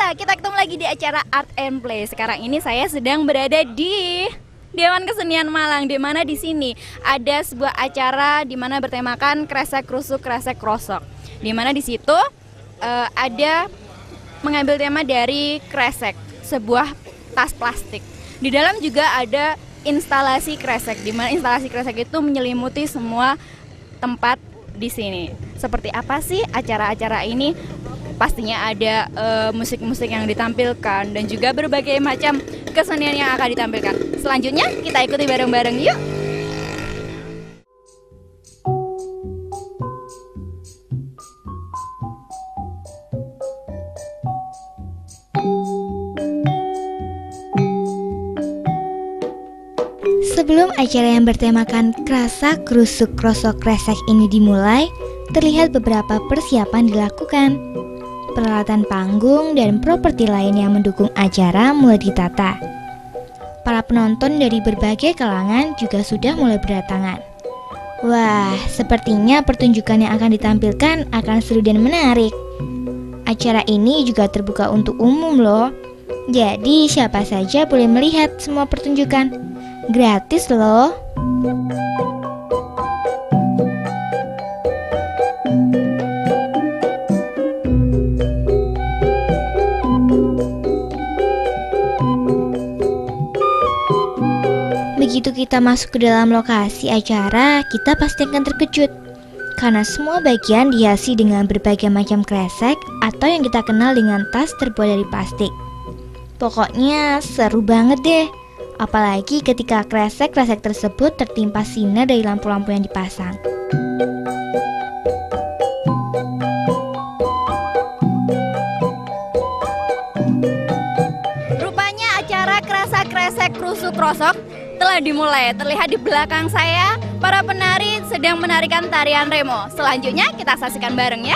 Ya, kita ketemu lagi di acara Art and Play. Sekarang ini saya sedang berada di Dewan Kesenian Malang, di mana di sini ada sebuah acara di mana bertemakan kresek krusuk kresek krosok. Di mana di situ ada mengambil tema dari kresek, sebuah tas plastik. Di dalam juga ada instalasi kresek, di mana instalasi kresek itu menyelimuti semua tempat di sini. Seperti apa sih acara-acara ini? Pastinya ada musik-musik yang ditampilkan dan juga berbagai macam kesenian yang akan ditampilkan. Selanjutnya kita ikuti bareng-bareng yuk. Sebelum acara yang bertemakan krasak krusuk krosok kresek ini dimulai, terlihat beberapa persiapan dilakukan. Peralatan panggung dan properti lain yang mendukung acara mulai ditata. Para penonton dari berbagai kalangan juga sudah mulai berdatangan. Wah, sepertinya pertunjukan yang akan ditampilkan akan seru dan menarik. Acara ini juga terbuka untuk umum loh. Jadi siapa saja boleh melihat semua pertunjukan. Gratis loh. Begitu kita masuk ke dalam lokasi acara, kita pasti akan terkejut karena semua bagian dihiasi dengan berbagai macam kresek atau yang kita kenal dengan tas terbuat dari plastik. Pokoknya seru banget deh, apalagi ketika kresek-kresek tersebut tertimpa sinar dari lampu-lampu yang dipasang. Rupanya acara kresek-kresek krusuk krosok telah dimulai. Terlihat di belakang saya, para penari sedang menarikan tarian remo. Selanjutnya kita saksikan bareng ya.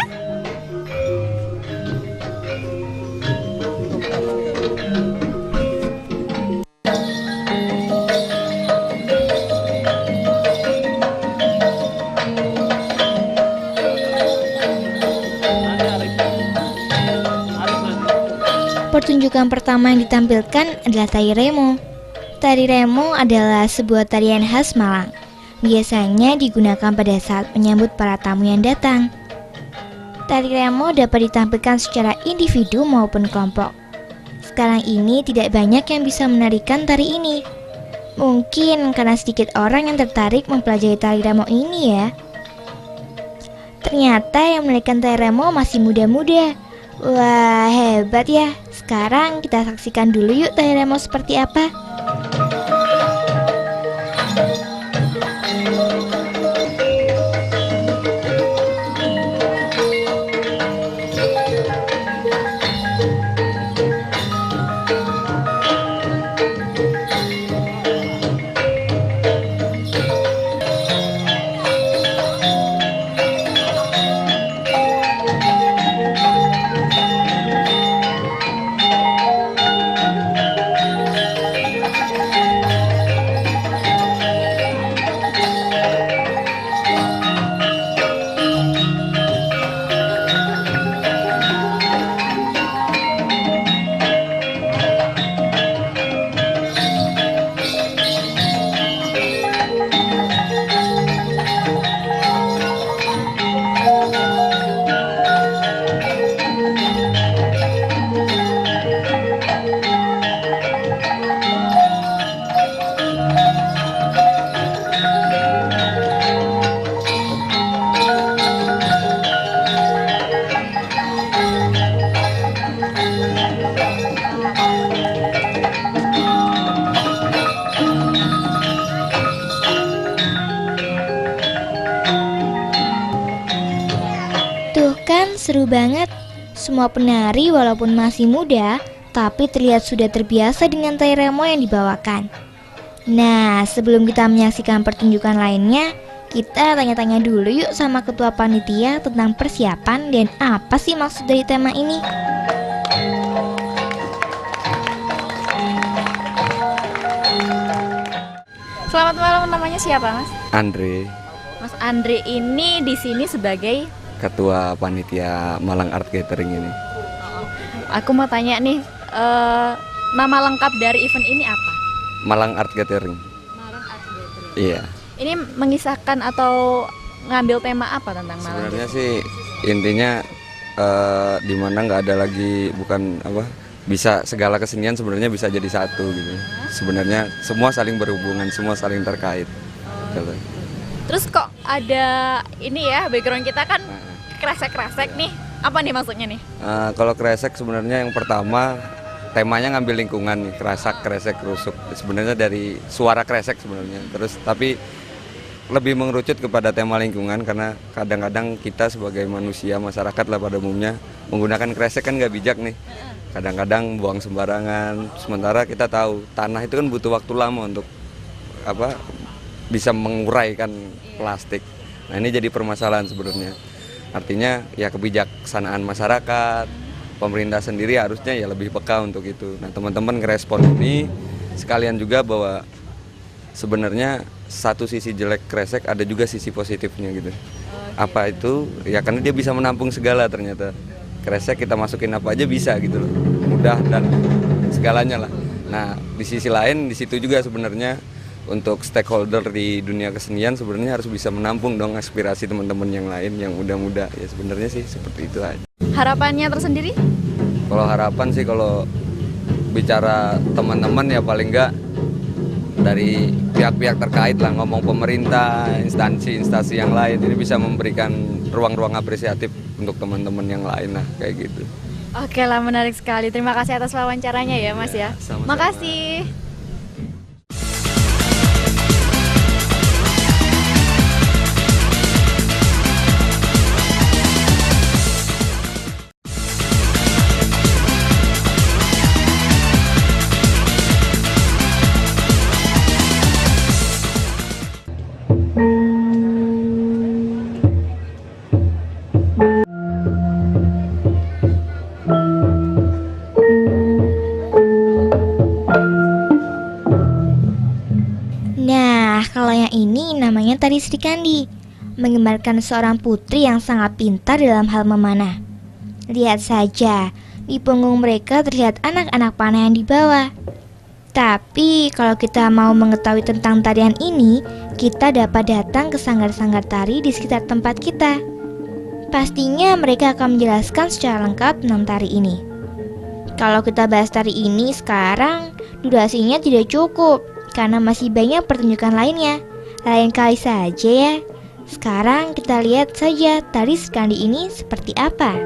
Pertunjukan pertama yang ditampilkan adalah tari remo. Tari remo adalah sebuah tarian khas Malang. Biasanya digunakan pada saat menyambut para tamu yang datang. Tari remo dapat ditampilkan secara individu maupun kelompok. Sekarang ini tidak banyak yang bisa menarikan tari ini. Mungkin karena sedikit orang yang tertarik mempelajari tari remo ini ya. Ternyata yang menarikan tari remo masih muda-muda. Wah, hebat ya. Sekarang kita saksikan dulu yuk tari remo seperti apa. Tuh kan seru banget. Semua penari walaupun masih muda, tapi terlihat sudah terbiasa dengan tari remo yang dibawakan. Nah, sebelum kita menyaksikan pertunjukan lainnya, kita tanya-tanya dulu yuk sama ketua panitia tentang persiapan dan apa sih maksud dari tema ini. Selamat malam, namanya siapa Mas? Andre, Mas Andre ini di sini sebagai ketua panitia Malang Art Gathering ini. Aku mau tanya nih, nama lengkap dari event ini apa? Malang Art Gathering. Malang Art Gathering. Iya. Ini mengisahkan atau ngambil tema apa tentang Malang? Sebenarnya sih intinya di mana nggak ada lagi, bukan apa, bisa segala kesenian sebenarnya bisa jadi satu gitu. Sebenarnya semua saling berhubungan, semua saling terkait. Gitu. Terus kok ada ini ya, background kita kan kresek-kresek nih. Apa nih maksudnya nih? Kalau kresek sebenarnya yang pertama temanya ngambil lingkungan nih, kerasak, kresek, rusuk. Sebenarnya dari suara kresek sebenarnya. Terus tapi lebih mengerucut kepada tema lingkungan karena kadang-kadang kita sebagai manusia, masyarakat lah pada umumnya menggunakan kresek kan nggak bijak nih. Kadang-kadang buang sembarangan. Sementara kita tahu tanah itu kan butuh waktu lama untuk apa, bisa menguraikan plastik. Nah ini jadi permasalahan sebenarnya. Artinya ya kebijaksanaan masyarakat, pemerintah sendiri harusnya ya lebih peka untuk itu. Nah teman-teman ngerespon ini sekalian juga bahwa sebenarnya satu sisi jelek kresek ada juga sisi positifnya gitu. Apa itu? Ya karena dia bisa menampung segala ternyata. Kresek kita masukin apa aja bisa gitu loh. Mudah dan segalanya lah. Nah di sisi lain di situ juga sebenarnya untuk stakeholder di dunia kesenian sebenarnya harus bisa menampung dong aspirasi teman-teman yang lain yang muda-muda. Ya sebenarnya sih seperti itu aja. Harapannya tersendiri? Kalau harapan sih kalau bicara teman-teman ya paling enggak dari pihak-pihak terkait lah, ngomong pemerintah, instansi-instansi yang lain ini bisa memberikan ruang-ruang apresiatif untuk teman-teman yang lain lah kayak gitu. Oke lah, menarik sekali. Terima kasih atas wawancaranya ya Mas ya. Sama-sama. Makasih. Nah, kalau yang ini namanya tari Sri Kandi, menggambarkan seorang putri yang sangat pintar dalam hal memanah. Lihat saja, di punggung mereka terlihat anak-anak panah yang dibawa. Tapi kalau kita mau mengetahui tentang tarian ini, kita dapat datang ke sanggar-sanggar tari di sekitar tempat kita. Pastinya mereka akan menjelaskan secara lengkap tentang tari ini. Kalau kita bahas tari ini sekarang, durasinya tidak cukup karena masih banyak pertunjukan lainnya. Lain kali saja ya. Sekarang kita lihat saja tari Sri Kandi ini seperti apa.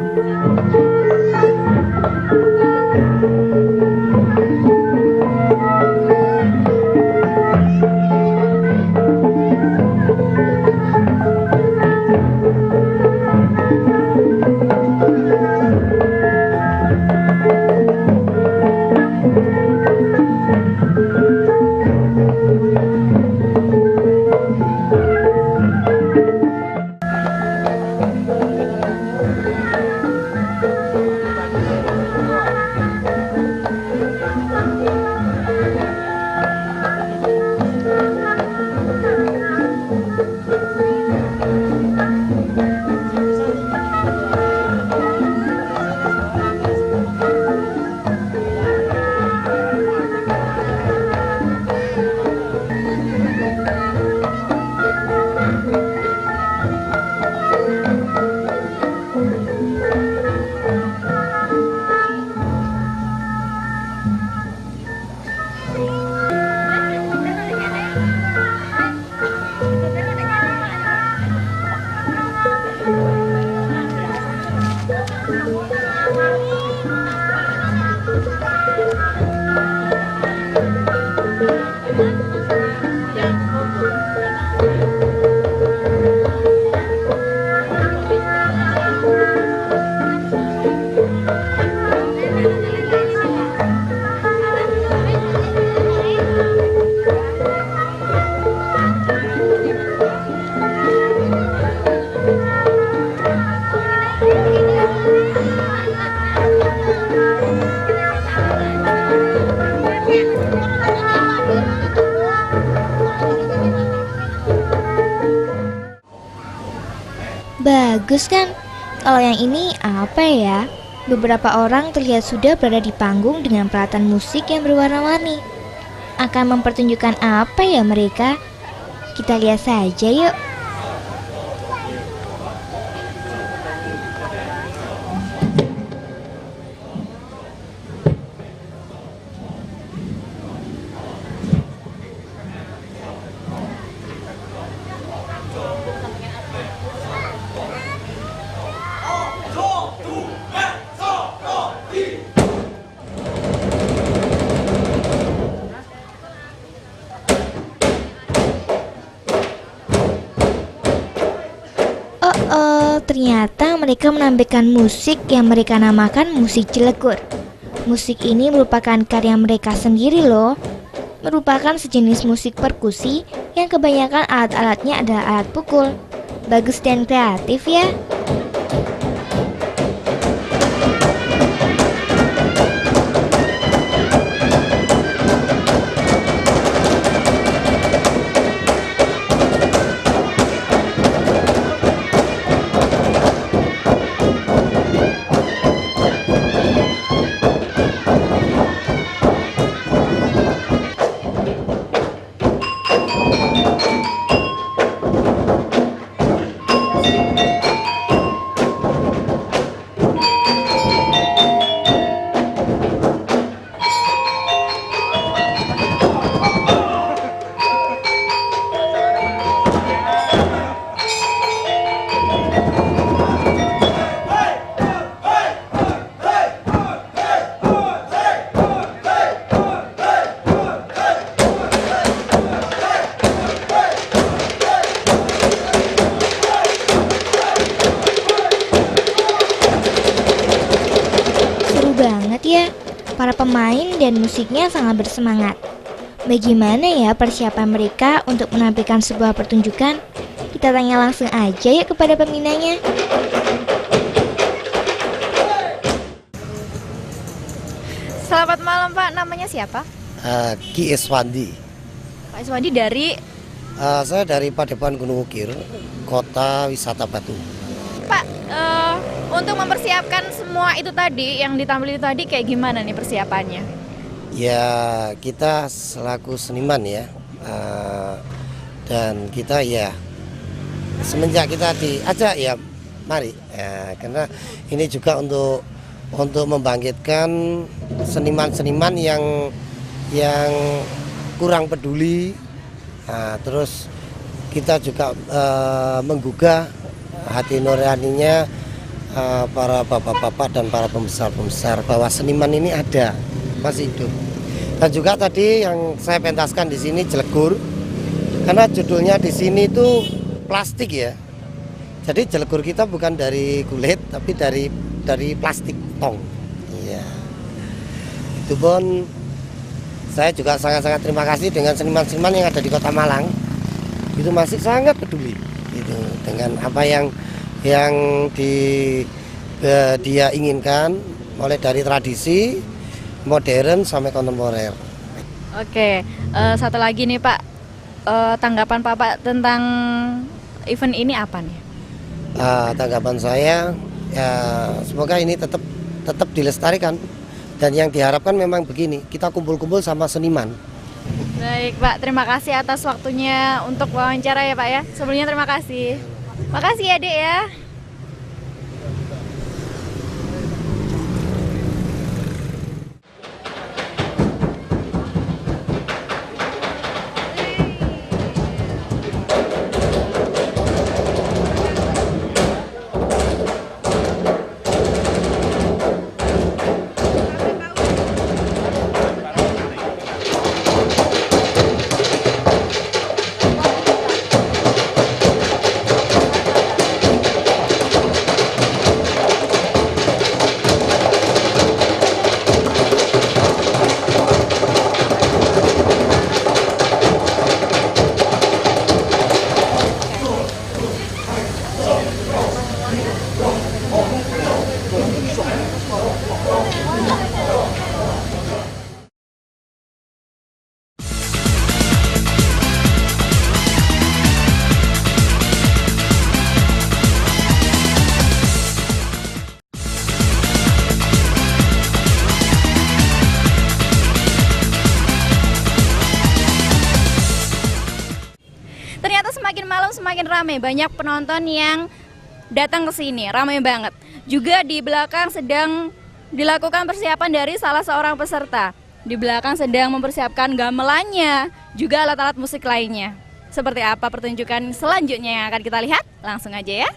Bagus kan? Kalau yang ini apa ya? Beberapa orang terlihat sudah berada di panggung dengan peralatan musik yang berwarna-warni. Akan mempertunjukkan apa ya mereka? Kita lihat saja yuk. Ternyata mereka menampilkan musik yang mereka namakan musik Cilegur. Musik ini merupakan karya mereka sendiri loh. Merupakan sejenis musik perkusi yang kebanyakan alat-alatnya adalah alat pukul. Bagus dan kreatif ya. Ya, para pemain dan musiknya sangat bersemangat. Bagaimana ya persiapan mereka untuk menampilkan sebuah pertunjukan? Kita tanya langsung aja yuk kepada pembinanya. Selamat malam Pak, namanya siapa? Ki Iswandi. Pak Iswandi dari? Saya dari Padepokan Gunung Ukir, Kota Wisata Batu. Pak, untuk mempersiapkan semua itu tadi, yang ditampilkan itu tadi kayak gimana nih persiapannya? Ya, kita selaku seniman ya, dan kita ya semenjak kita diajak ya, mari, karena ini juga untuk membangkitkan seniman-seniman yang kurang peduli. Terus kita juga menggugah hati nuraninya para bapak-bapak dan para pembesar-pembesar bahwa seniman ini ada, masih hidup. Dan juga tadi yang saya pentaskan di sini Cilegur, karena judulnya di sini itu plastik ya. Jadi Cilegur kita bukan dari kulit tapi dari plastik tong. Iya. Itu pun saya juga sangat-sangat terima kasih dengan seniman-seniman yang ada di Kota Malang. Itu masih sangat peduli gitu dengan apa yang dia inginkan, mulai dari tradisi, modern sampai kontemporer. Oke, satu lagi nih Pak, tanggapan Bapak tentang event ini apa nih? Tanggapan saya, ya semoga ini tetap dilestarikan, dan yang diharapkan memang begini, kita kumpul-kumpul sama seniman. Baik Pak, terima kasih atas waktunya untuk wawancara ya Pak ya. Sebelumnya terima kasih. Makasih ya Dek ya. semakin ramai, banyak penonton yang datang ke sini, ramai banget. Juga di belakang sedang dilakukan persiapan dari salah seorang peserta. Di belakang sedang mempersiapkan gamelannya, juga alat-alat musik lainnya. Seperti apa pertunjukan selanjutnya yang akan kita lihat? Langsung aja ya.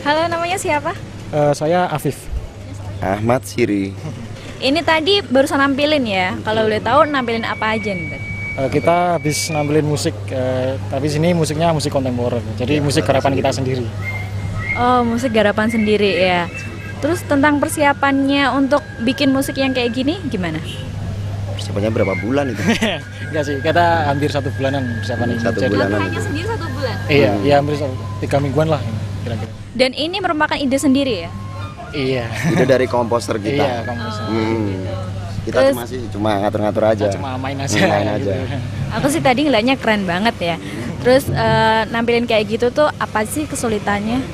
Halo, namanya siapa? Saya Afif. Ahmad Siri. Ini tadi barusan nampilin ya. Kalau boleh tahu nampilin apa aja nih tadi? Kita habis nampilin musik, tapi sini musiknya musik kontemporer. Jadi musik garapan kita sendiri. Oh, musik garapan sendiri ya. Terus tentang persiapannya untuk bikin musik yang kayak gini gimana? Persiapannya berapa bulan itu? Enggak sih, kita hampir 1 bulanan persiapan ini. Satu Jadi- bulanan. Hanya sendiri 1 bulan. Iya, iya hampir 3 mingguan lah kira-kira. Dan ini merupakan ide sendiri ya? Iya. Itu dari komposer kita. Iya, komposer. Kita Terus- cuma ngatur-ngatur aja. Cuma main aja. Main aja. Gitu. Aku sih tadi ngeliatnya keren banget ya. Terus nampilin kayak gitu tuh apa sih kesulitannya?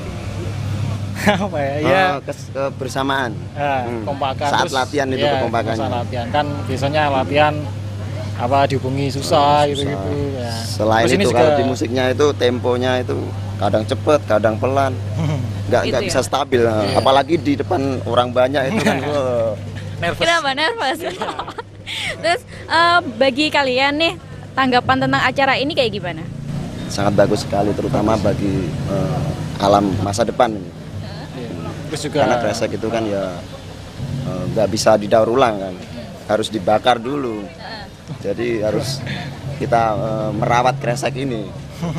Apa ya? Iya. Kebersamaan. Kompakan. Saat latihan itu iya, kekompakannya. saat latihan kan biasanya latihan dihubungi susah gitu-gitu ya. Selain Terus ini itu juga- kalau di musiknya itu temponya itu kadang cepet, kadang pelan. Nggak Gitu bisa ya? stabil. Apalagi di depan orang banyak itu kan. wah. Nervous. Kenapa nervous? Terus bagi kalian nih tanggapan tentang acara ini kayak gimana? Sangat bagus sekali terutama bagi alam masa depan. Iya. Terus juga Karena kresek itu kan ya nggak bisa didaur ulang kan, harus dibakar dulu. Jadi harus kita merawat kresek ini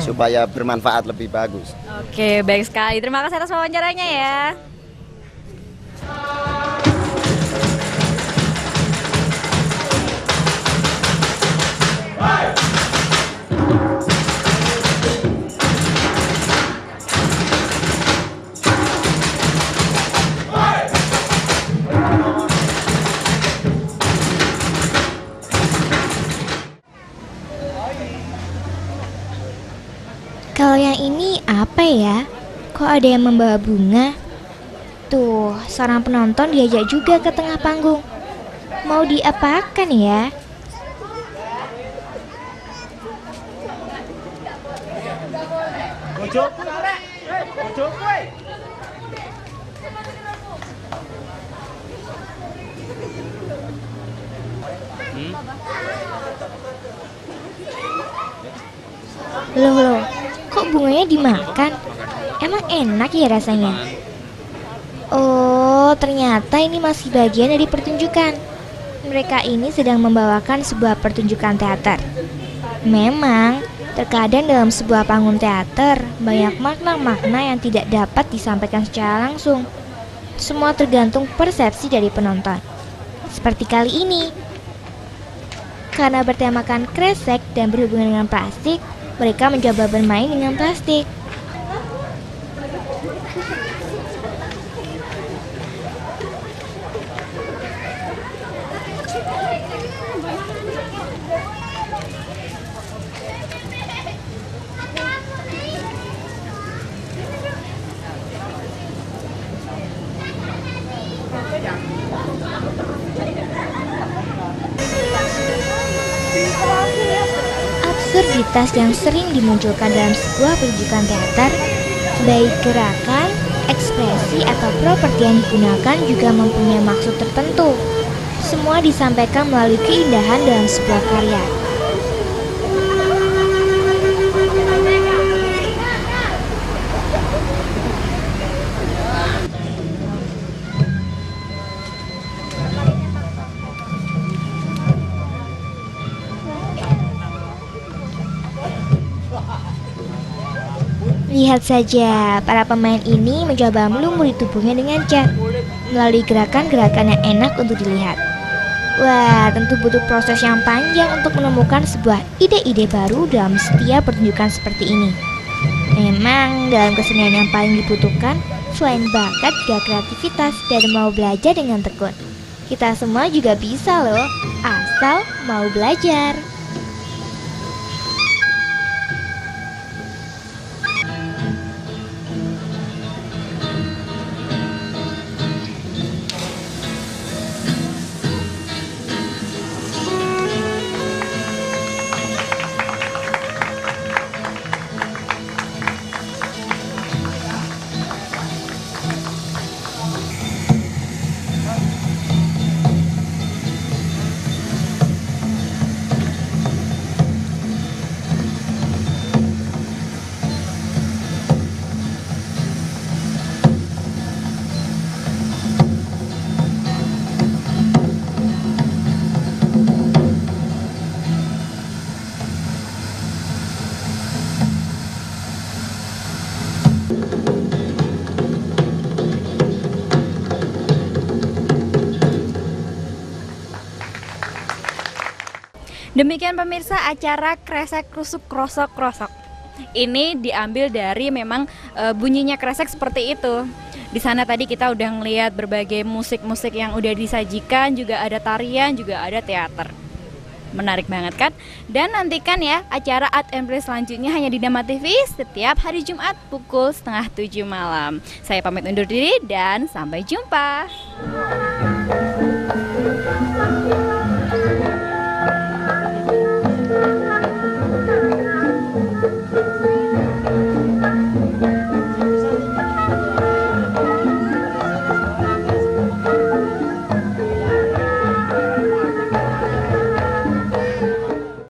supaya bermanfaat lebih bagus. Oke, baik sekali. Terima kasih atas wawancaranya ya. Kalau yang ini apa ya? Kok ada yang membawa bunga? Tuh, seorang penonton diajak juga ke tengah panggung. Mau diapakan ya? Loh, kok bunganya dimakan? Emang enak ya rasanya? Oh, ternyata ini masih bagian dari pertunjukan. Mereka ini sedang membawakan sebuah pertunjukan teater. Memang, terkadang dalam sebuah panggung teater banyak makna-makna yang tidak dapat disampaikan secara langsung. Semua tergantung persepsi dari penonton. Seperti kali ini. Karena bertemakan kresek dan berhubungan dengan plastik, mereka mencoba bermain dengan plastik. absurditas yang sering dimunculkan dalam sebuah pertunjukan teater, baik gerakan, ekspresi, atau properti yang digunakan juga mempunyai maksud tertentu. Semua disampaikan melalui keindahan dalam sebuah karya. Lihat saja, para pemain ini mencoba melumuri tubuhnya dengan cat melalui gerakan-gerakan yang enak untuk dilihat. Wah, tentu butuh proses yang panjang untuk menemukan sebuah ide-ide baru dalam setiap pertunjukan seperti ini. Memang dalam kesenian yang paling dibutuhkan selain bakat juga kreativitas dan mau belajar dengan tekun. Kita semua juga bisa loh, asal mau belajar. Demikian pemirsa acara kresek krusuk krosok krosok. Ini diambil dari memang bunyinya kresek seperti itu. Di sana tadi kita udah ngelihat berbagai musik-musik yang udah disajikan, juga ada tarian, juga ada teater. Menarik banget kan? Dan nantikan ya acara Art and Play selanjutnya hanya di Dama TV setiap hari Jumat pukul 6:30 malam. Saya pamit undur diri dan sampai jumpa.